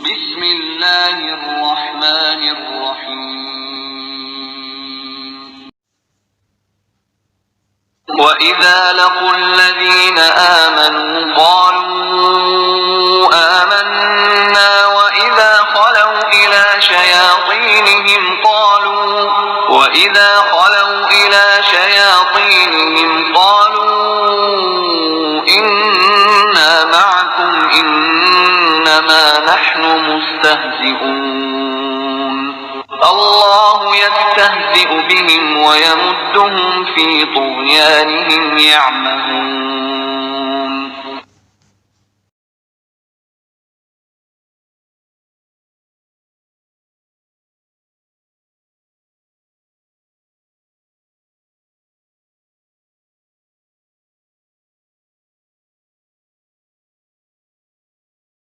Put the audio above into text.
بسم الله الرحمن الرحيم. وإذا لقوا الذين آمنوا قالوا آمنا وإذا خلوا إلى شياطينهم قالوا إنا معكم إنما نحن مستهزئون الله يستهزئ بهم ويمدهم في طغيانهم يعمهون